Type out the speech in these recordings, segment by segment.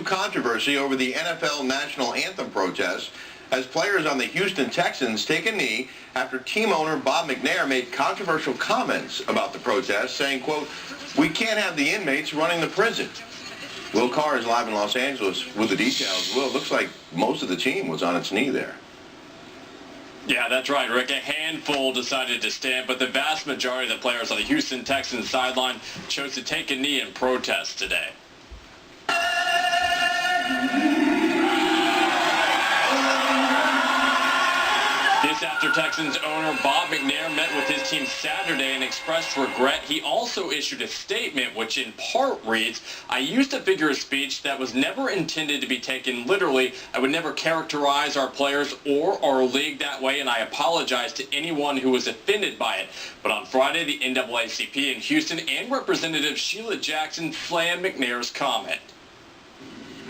controversy over the NFL national anthem protest as players on the Houston Texans take a knee after team owner Bob McNair made controversial comments about the protest, saying, quote, "We can't have the inmates running the prison." Will Carr is live in Los Angeles with the details. Will, it looks like most of the team was on its knee there. Yeah, that's right, Rick. A handful decided to stand, but the vast majority of the players on the Houston Texans sideline chose to take a knee in protest today. This after Texans owner Bob McNair met with his team Saturday and expressed regret. He also issued a statement which in part reads, "I used a figure of speech that was never intended to be taken literally. I would never characterize our players or our league that way, and I apologize to anyone who was offended by it." But on Friday, the NAACP in Houston and Representative Sheila Jackson slammed McNair's comment.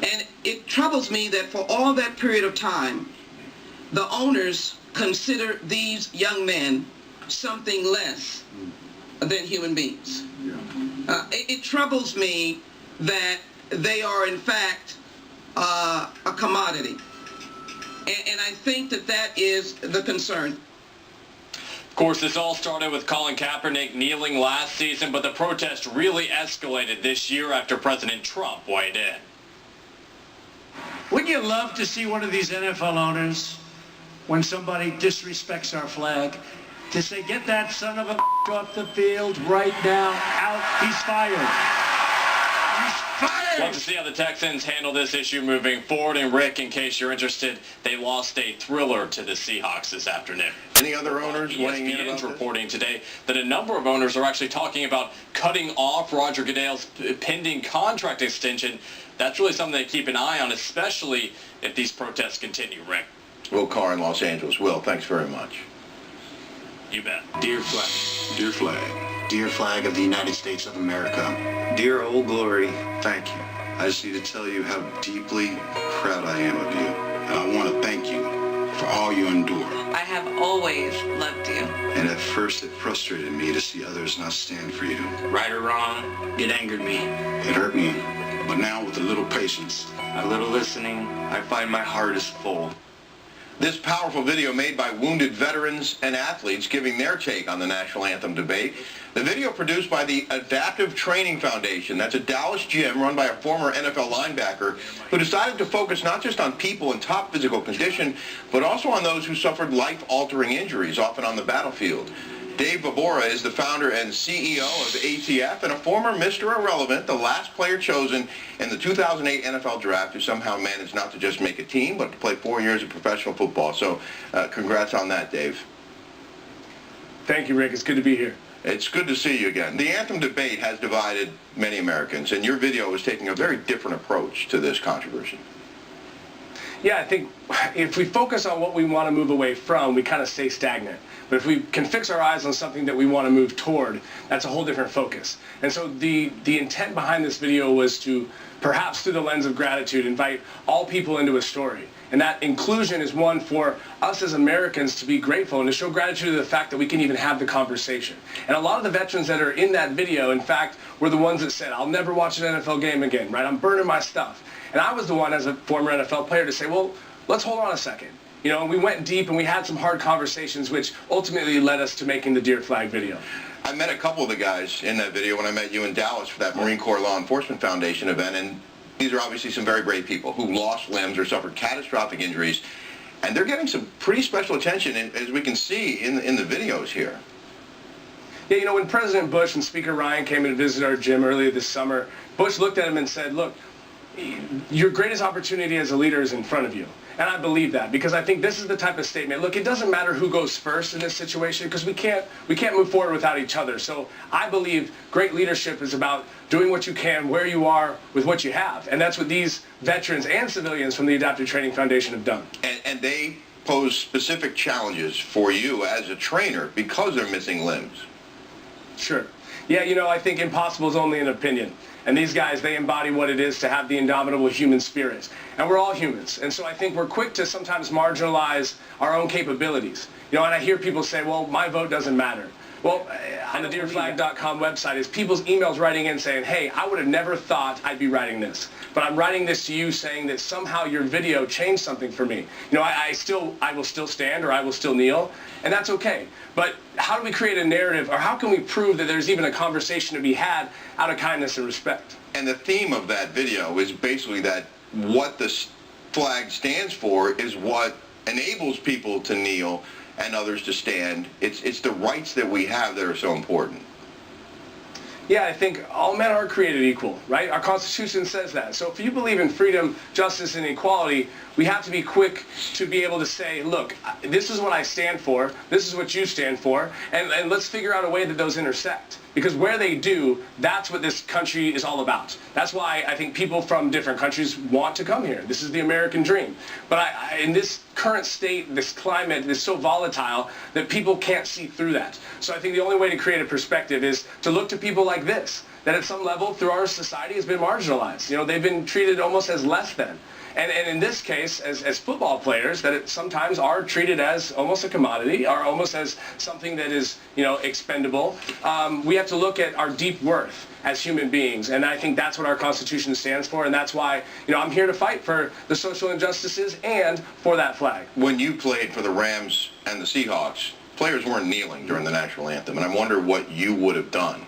And it troubles me that for all that period of time, the owners consider these young men something less than human beings. It troubles me that they are in fact a commodity, and I think that that is the concern. Of course, this all started with Colin Kaepernick kneeling last season, but the protest really escalated this year after President Trump weighed in. Wouldn't you love to see one of these NFL owners, when somebody disrespects our flag, to say, "Get that son of a off the field right now, out, he's fired. He's fired!" We'll have to see how the Texans handle this issue moving forward. And Rick, in case you're interested, they lost a thriller to the Seahawks this afternoon. Any other owners weighing in about this? Reporting today that a number of owners are actually talking about cutting off Roger Goodell's pending contract extension. That's really something to keep an eye on, especially if these protests continue, Rick. Will Carr in Los Angeles. Will, thanks very much. You bet. Dear flag. Dear flag. Dear flag of the United States of America. Dear Old Glory, thank you. I just need to tell you how deeply proud I am of you. And I want to thank you for all you endure. I have always loved you. And at first it frustrated me to see others not stand for you. Right or wrong, it angered me. It hurt me. But now with a little patience, a little listening, I find my heart is full. This powerful video made by wounded veterans and athletes giving their take on the national anthem debate. The video produced by the Adaptive Training Foundation. That's a Dallas gym run by a former NFL linebacker who decided to focus not just on people in top physical condition, but also on those who suffered life-altering injuries, often on the battlefield. Dave Vobora is the founder and CEO of ATF and a former Mr. Irrelevant, the last player chosen in the 2008 NFL Draft, who somehow managed not to just make a team, but to play 4 years of professional football. So congrats on that, Dave. Thank you, Rick. It's good to be here. It's good to see you again. The anthem debate has divided many Americans, and your video is taking a very different approach to this controversy. Yeah, I think if we focus on what we want to move away from, we kind of stay stagnant. But if we can fix our eyes on something that we want to move toward, that's a whole different focus. And so the intent behind this video was to, perhaps through the lens of gratitude, invite all people into a story. And that inclusion is one for us as Americans to be grateful and to show gratitude to the fact that we can even have the conversation. And a lot of the veterans that are in that video, in fact, were the ones that said, "I'll never watch an NFL game again," right? "I'm burning my stuff." And I was the one, as a former NFL player, to say, well, let's hold on a second. You know, and we went deep and we had some hard conversations, which ultimately led us to making the Dear Flag video. I met a couple of the guys in that video when I met you in Dallas for that Marine Corps Law Enforcement Foundation event, and these are obviously some very brave people who lost limbs or suffered catastrophic injuries, and they're getting some pretty special attention, as we can see in the videos here. Yeah, you know, when President Bush and Speaker Ryan came in to visit our gym earlier this summer, Bush looked at him and said, "Look, your greatest opportunity as a leader is in front of you." And I believe that, because I think this is the type of statement. Look, it doesn't matter who goes first in this situation, because we can't move forward without each other. So I believe great leadership is about doing what you can, where you are, with what you have. And that's what these veterans and civilians from the Adaptive Training Foundation have done. And they pose specific challenges for you as a trainer because they're missing limbs. Sure. Yeah, you know, I think impossible is only an opinion. And these guys, they embody what it is to have the indomitable human spirit. And we're all humans. And so I think we're quick to sometimes marginalize our own capabilities. You know, and I hear people say, well, my vote doesn't matter. Well, on the dearflag.com website is people's emails writing in saying, hey, I would have never thought I'd be writing this, but I'm writing this to you saying that somehow your video changed something for me. You know, I will still stand or I will still kneel, and that's okay. But how do we create a narrative, or how can we prove that there's even a conversation to be had out of kindness and respect? And the theme of that video is basically that what the flag stands for is what enables people to kneel and others to stand. It's the rights that we have that are so important. Yeah, I think all men are created equal, right? Our Constitution says that. So if you believe in freedom, justice, and equality, we have to be quick to be able to say, look, this is what I stand for, this is what you stand for, and let's figure out a way that those intersect. Because where they do, that's what this country is all about. That's why I think people from different countries want to come here. This is the American dream. But in this current state, this climate is so volatile that people can't see through that. So I think the only way to create a perspective is to look to people like this, that at some level through our society has been marginalized. You know, they've been treated almost as less than. And in this case, as football players, that it sometimes are treated as almost a commodity, or almost as something that is, you know, expendable. We have to look at our deep worth as human beings, and I think that's what our Constitution stands for, and that's why, you know, I'm here to fight for the social injustices and for that flag. When you played for the Rams and the Seahawks, players weren't kneeling during the national anthem, and I wonder what you would have done.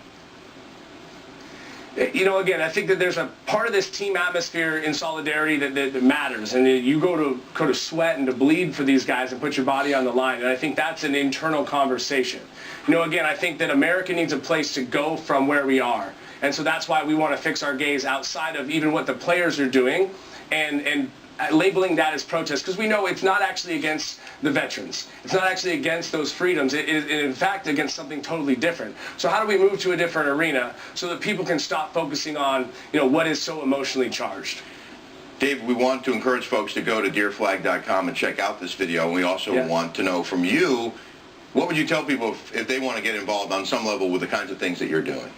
You know, again, I think that there's a part of this team atmosphere in solidarity that matters, and you go to sweat and to bleed for these guys and put your body on the line, and I think that's an internal conversation. You know, again, I think that America needs a place to go from where we are, and so that's why we want to fix our gaze outside of even what the players are doing, and labeling that as protest, because we know it's not actually against the veterans. It's not actually against those freedoms. It is, in fact, against something totally different. So how do we move to a different arena so that people can stop focusing on, you know, what is so emotionally charged? Dave, we want to encourage folks to go to dearflag.com and check out this video, and we also want to know from you, what would you tell people if they want to get involved on some level with the kinds of things that you're doing?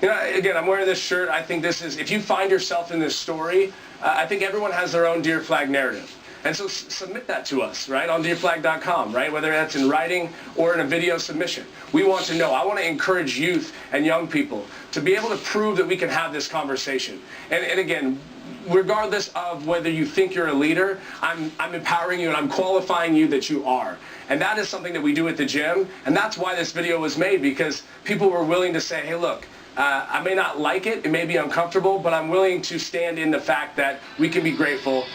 You know, again, I'm wearing this shirt. I think this is, if you find yourself in this story, I think everyone has their own Dear Flag narrative. And so submit that to us, right, on dearflag.com, right, whether that's in writing or in a video submission. We want to know. I want to encourage youth and young people to be able to prove that we can have this conversation. And again, regardless of whether you think you're a leader, I'm empowering you and I'm qualifying you that you are. And that is something that we do at the gym, and that's why this video was made, because people were willing to say, hey, look, I may not like it, it may be uncomfortable, but I'm willing to stand in the fact that we can be grateful